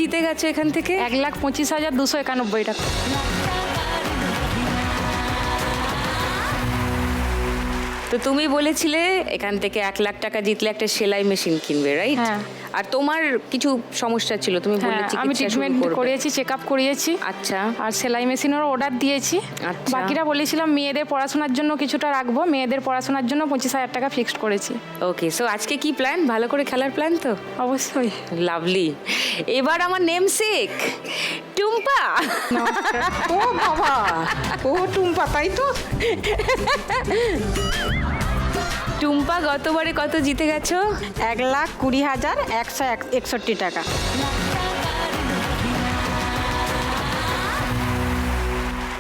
জিতে গেছো এখান থেকে? 1,25,291 টাকা। তো তুমি বলেছিলে এখান থেকে 1 লাখ টাকা জিতলে একটা সেলাই মেশিন কিনবে, রাইট? হ্যাঁ। আর তোমার কিছু সমস্যা ছিল, তুমি বললে হ্যাঁ, আমি চিকিৎসা শুরু ট্রিটমেন্ট করবে। করিয়েছি, চেক আপ করিয়েছি। আচ্ছা। আর সেলাই মেশিনেরও অর্ডার দিয়েছি। আচ্ছা। বাকিরা বলেছিলাম মেয়েদের পড়াশোনার জন্য কিছুটা রাখবো, মেয়েদের পড়াশোনার জন্য 25,000 টাকা ফিক্সড করেছি। ওকে, সো আজকে কি প্ল্যান? ভালো করে খেলার প্ল্যান তো? অবশ্যই। লাভলি। এবার আমার নেমসেক টুম্পা। ও বাবা, ও টুম্পা, তাই তো? টুম্পা, গতবারে কত জিতে গেছো? 1,20,161 টাকা।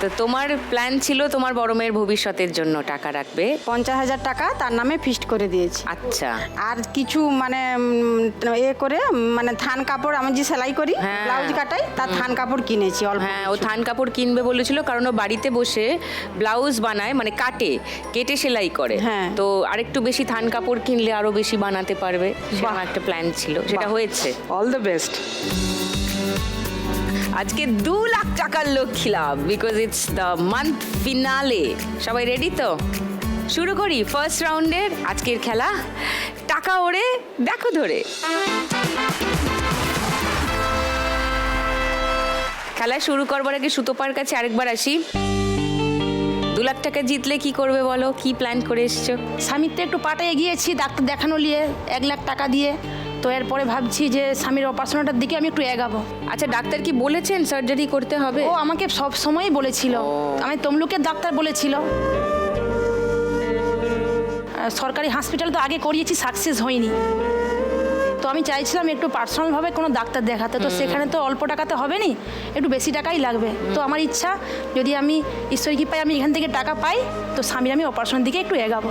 তো তোমার প্ল্যান ছিল তোমার বড় মেয়ের ভবিষ্যতের জন্য টাকা রাখবে। 50,000 টাকা তার নামে ফিক্সড করে দিয়েছি। আচ্ছা। আর কিছু মানে করে মানে থান কাপড় আমি যে সেলাই করি, হ্যাঁ। ব্লাউজ কাটাই, তার থান কাপড় কিনেছি অল্প। হ্যাঁ, ও থান কাপড় কিনবে বলেছিল, কারণ ও বাড়িতে বসে ব্লাউজ বানায়, মানে কেটে সেলাই করে। হ্যাঁ। তো আরেকটু বেশি থান কাপড় কিনলে আরো বেশি বানাতে পারবে, সেরকম একটা প্ল্যান ছিল, সেটা হয়েছে। All the best. আজকে 2 লাখ টাকার লক্ষ্মী লাভ, because it's the month finale. সবাই রেডি তো? শুরু করি ফার্স্ট রাউন্ডের আজকের খেলা। টাকা ওড়ে দেখো ধরে। খেলা শুরু করবার আগে সুতোপার কাছে আরেকবার আসি। 2 লাখ টাকা জিতলে কি করবে বলো? কি প্ল্যান করে এসছো? স্বামীর তো একটু পাটা এগিয়েছি ডাক্তার দেখানো নিয়ে 1 লাখ টাকা দিয়ে। তো এরপরে ভাবছি যে স্বামীর অপারেশনটার দিকে আমি একটু এগাবো। আচ্ছা, ডাক্তার কি বলেছেন সার্জারি করতে হবে? ও আমাকে সব সময়ই বলেছিল, আমি তমলুকের ডাক্তার বলেছিল। সরকারি হসপিটাল তো আগে করিয়েছি, সাকসেস হয়নি। তো আমি চাইছিলাম একটু পার্সোনালভাবে কোনো ডাক্তার দেখাতে, তো সেখানে তো অল্প টাকাতে হবে নি, একটু বেশি টাকাই লাগবে। তো আমার ইচ্ছা যদি আমি ঈশ্বর কৃপায় আমি এখান থেকে টাকা পাই, তো স্বামীর আমি অপারেশনের দিকে একটু এগাবো।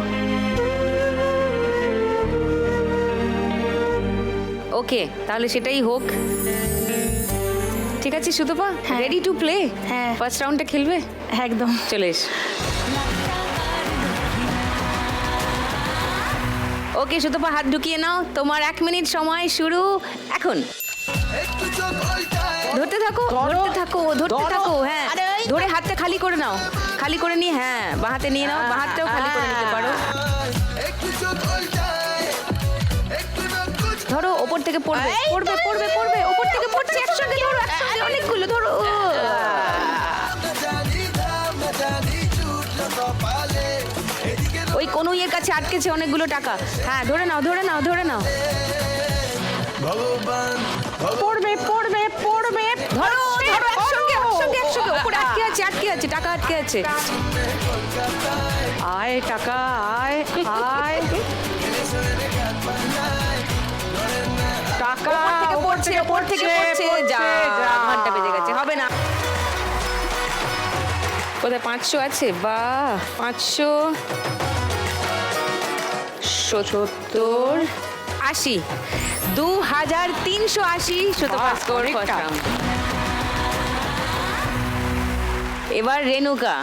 ওকে, তাহলে সেটাই হোক। ঠিক আছে সুতপা, হ্যাঁ। Ready to play? হ্যাঁ। ফার্স্ট রাউন্ডটা খেলবে? একদম। চলে এস। ওকে সুতপা, হাত ঢুকিয়ে নাও। তোমার 1 মিনিট সময় শুরু এখন। ধরতে থাকো, ধরতে থাকো, ধরতে থাকো। হ্যাঁ, ধরে হাতটা খালি করে নাও। খালি করে নিয়ে, হ্যাঁ, বাঁ হাতে নিয়ে নাও। বাঁ হাতটাও খালি করে নিতে পারো। ধরো, ওপর থেকে পড়বে, পড়বে, পড়বে, পড়বে, ওপর থেকে পড়ছে। একসঙ্গে ধরো, একসঙ্গে অনেকগুলো ধরো। ওই কোন ইয়ের কাছে আটকেছে অনেকগুলো টাকা। হ্যাঁ, ধরে নাও, ধরে নাও, ধরে নাও। পড়বে পড়বে পড়বে। ধরো, ধরো, একসঙ্গে, একসঙ্গে, একসঙ্গে। ওপরে আটকে আছে, আটকে আছে, টাকা আটকে আছে। আয় টাকা, আয় আয় টাকা। ওপর থেকে পড়ছে, ওপর থেকে পড়ছে। যা, ঘন্টা বেজে গেছে, হবে না। কোথায় 500 আছে? বাহ, 500, 70, 80, 2,380। Sutapa score first round. এবার রেণুকা।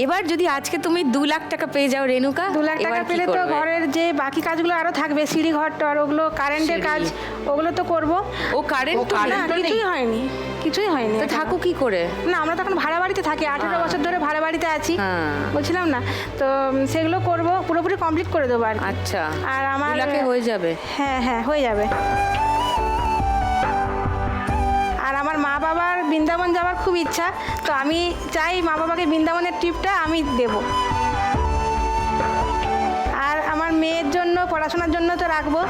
এবার যদি আজকে তুমি 2 লাখ টাকা পেয়ে যাও রেণুকা, 2 লাখ টাকা এবার কি পেলে তো করবে? ঘরের যে বাকি কাজগুলো আরো থাকবে, সিঁড়ি ঘর টর, ওগুলো কারেন্টের কাজ, ওগুলো তো করবো। ও কারেন্ট তো না, নেই। কিছুই হয়নি, কিছুই হয়নি। তো থাকো কি করে? না, আমরা তখন ভাড়া বাড়িতে থাকি, 18 বছর ধরে ভাড়া বাড়িতে আছি। হ্যাঁ। বলছিলাম না তো, সেগুলো করব, পুরোপুরি কমপ্লিট করে দেবো আর কি। আচ্ছা, আর আমার 2 লাখে হয়ে যাবে। হ্যাঁ হ্যাঁ, হয়ে যাবে। আর আমার মা বাবার বৃন্দাবন যাওয়ার খুব ইচ্ছা, তো আমি চাই মা বাবাকে বৃন্দাবনের ট্রিপটা আমি দেব। আর আমার মেয়ের জন্য পড়াশোনার জন্য তো রাখবো।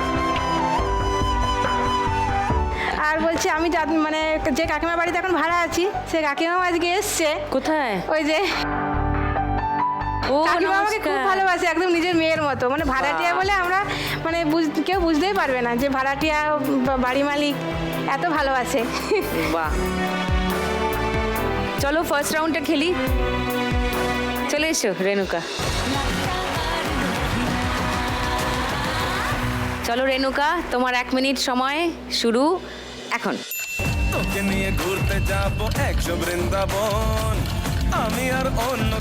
আর বলছি আমি মানে যে কাকিমার বাড়িতে এখন ভাড়া আছি, সে কাকিমাও আজকে এসছে। কোথায়? ওই যে ও, কাকিমা আমাকে খুব নমস্কার। ভালোবাসে, একদম নিজের মেয়ের মতো। মানে ভাড়াটিয়া বলে আমরা মানে কেউ বুঝতেই পারবে না যে ভাড়াটিয়া বাড়ি মালিক এত ভালোবাসে। বাহ, চলো ফার্স্ট রাউন্ডটা খেলি। চলে এসো রেণুকা। চলো রেণুকা, তোমার 1 মিনিট সময় শুরু এখন। তোকে নিয়ে ঘুরতে যাবো 100 বৃন্দাবন, আমি আর অন্য